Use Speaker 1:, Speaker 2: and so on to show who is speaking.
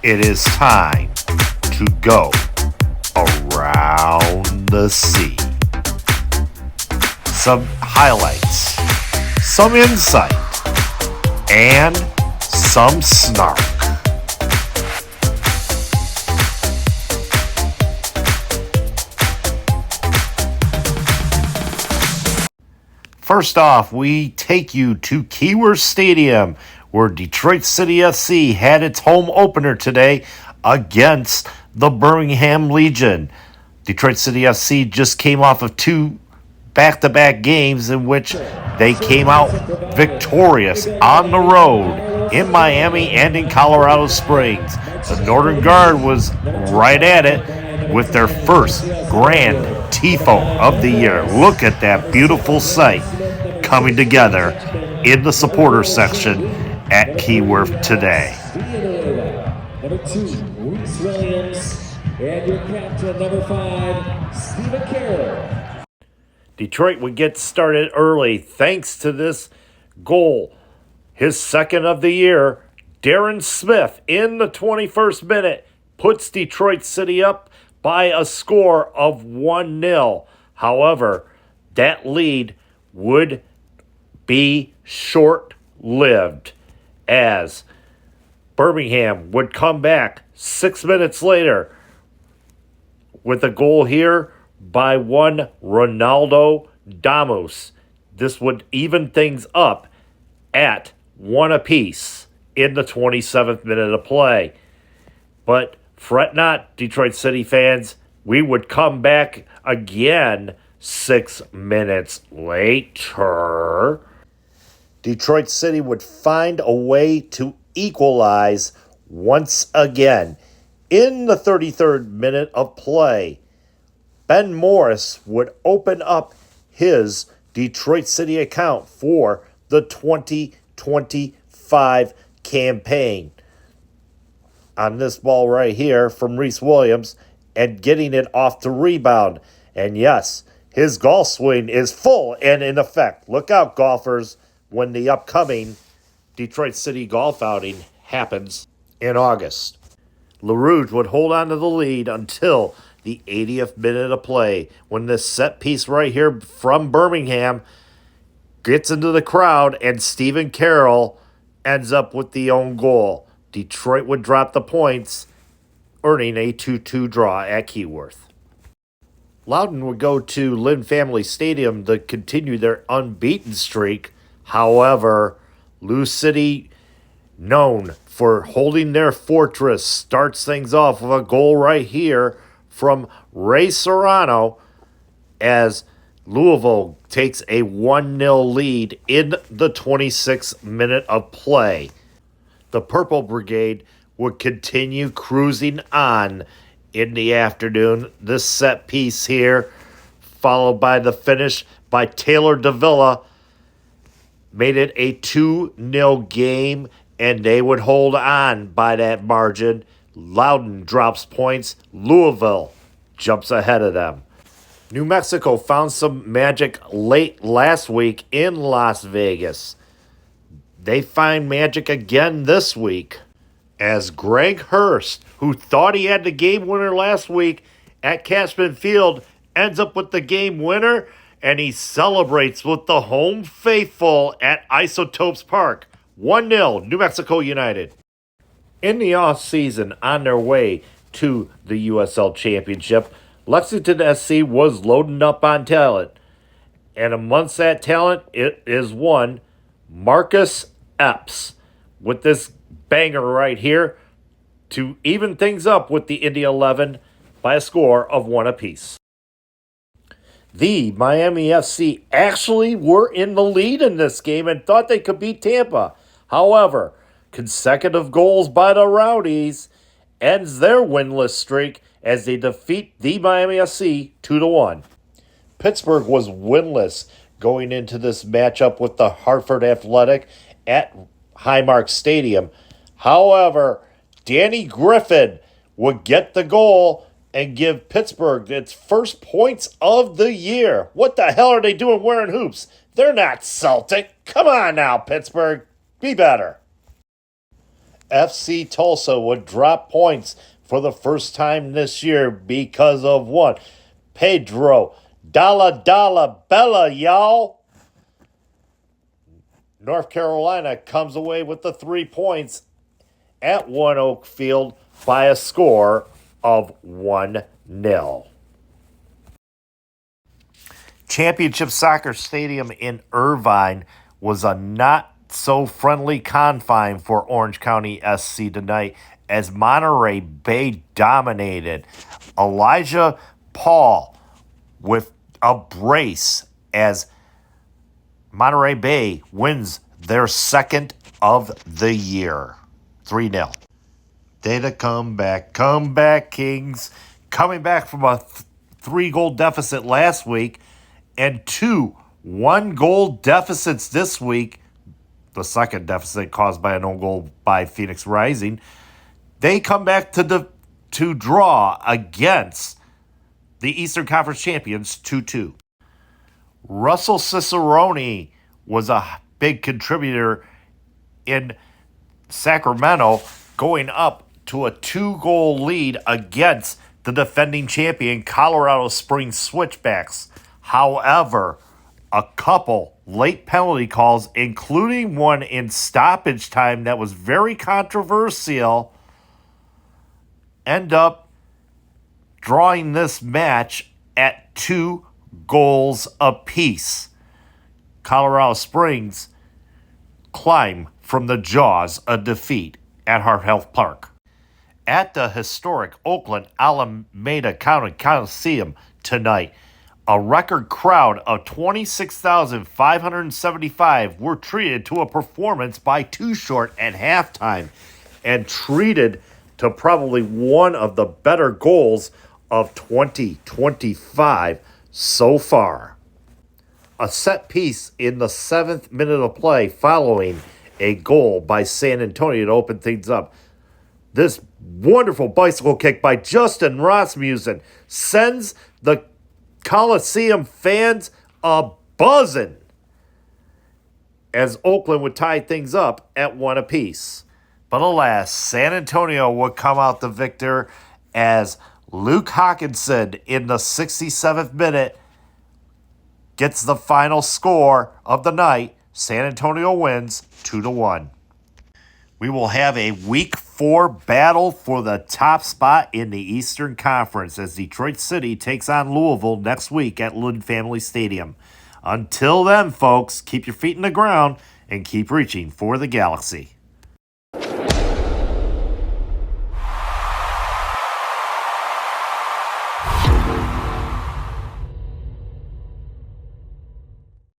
Speaker 1: it is time to go around the sea. Some highlights, some insight, and some snark. First off, we take you to Keyworth Stadium, where Detroit City FC had its home opener today against the Birmingham Legion. Detroit City FC just came off of two back-to-back games in which they came out victorious on the road in Miami and in Colorado Springs. The Northern Guard was right at it with their first grand tifo of the year. Look at that beautiful sight coming together in the supporter section at Keyworth today.
Speaker 2: Number 2, Reese Williams, and your captain, number 5, Stephen Carroll.
Speaker 1: Detroit would get started early thanks to this goal. His second of the year, Darren Smith, in the 21st minute, puts Detroit City up by a score of 1-0. However, that lead would be short-lived as Birmingham would come back 6 minutes later with a goal here by one Ronaldo Damus. This would even things up at 1 apiece in the 27th minute of play. But fret not, Detroit City fans, we would come back again 6 minutes later. Detroit City would find a way to equalize once again. In the 33rd minute of play, Ben Morris would open up his Detroit City account for the 2025 campaign. On this ball right here from Reese Williams and getting it off the rebound. And yes, his golf swing is full and in effect. Look out, golfers, when the upcoming Detroit City golf outing happens in August. LaRouge would hold on to the lead until the 80th minute of play when this set piece right here from Birmingham gets into the crowd and Stephen Carroll ends up with the own goal. Detroit would drop the points, earning a 2-2 draw at Keyworth. Loudoun would go to Lynn Family Stadium to continue their unbeaten streak. However, Lou City, known for holding their fortress, starts things off with a goal right here from Ray Serrano as Louisville takes a 1-0 lead in the 26th minute of play. The Purple Brigade would continue cruising on in the afternoon. This set piece here, followed by the finish by Taylor Davila, made it a 2-0 game, and they would hold on by that margin. Loudoun drops points. Louisville jumps ahead of them. New Mexico found some magic late last week in Las Vegas. They find magic again this week as Greg Hurst, who thought he had the game winner last week at Cashman Field, ends up with the game winner, and he celebrates with the home faithful at Isotopes Park. 1-0, New Mexico United. In the offseason, on their way to the USL Championship, Lexington SC was loading up on talent. And amongst that talent, it is one Marcus Epps with this banger right here to even things up with the Indy 11 by a score of 1 apiece. The Miami FC actually were in the lead in this game and thought they could beat Tampa. However, consecutive goals by the Rowdies ends their winless streak as they defeat the Miami FC 2-1. Pittsburgh was winless going into this matchup with the Hartford Athletic at Highmark Stadium. However, Danny Griffin would get the goal and give Pittsburgh its first points of the year. What the hell are they doing wearing hoops? They're not Celtic. Come on now, Pittsburgh. Be better. FC Tulsa would drop points for the first time this year because of one. Pedro Dalla Bella, y'all. North Carolina comes away with the 3 points at One Oak Field by a score of 1-0. Championship Soccer Stadium in Irvine was a not-so-friendly confine for Orange County SC tonight as Monterey Bay dominated. Elijah Paul with a brace as Monterey Bay wins their second of the year. 3-0. Data come back, Kings. Coming back from a 3-goal deficit last week and 2 1-goal deficits this week. The second deficit caused by an own goal by Phoenix Rising. They come back to draw against the Eastern Conference champions 2-2. Russell Cicerone was a big contributor in Sacramento, going up to a 2-goal lead against the defending champion Colorado Springs Switchbacks. However, a couple late penalty calls, including one in stoppage time that was very controversial, end up drawing this match at 2 goals apiece. Colorado Springs climb from the jaws of defeat at Heart Health Park. At the historic Oakland Alameda County Coliseum tonight, a record crowd of 26,575 were treated to a performance by Too Short at halftime and treated to probably one of the better goals of 2025 so far. A set piece in the 7th minute of play following a goal by San Antonio to open things up. This wonderful bicycle kick by Justin Rasmussen sends the Coliseum fans a-buzzing as Oakland would tie things up at 1 apiece. But alas, San Antonio would come out the victor as Luke Hawkinson in the 67th minute gets the final score of the night. San Antonio wins 2-1. We will have a Week 4 battle for the top spot in the Eastern Conference as Detroit City takes on Louisville next week at Lynn Family Stadium. Until then, folks, keep your feet in the ground and keep reaching for the galaxy.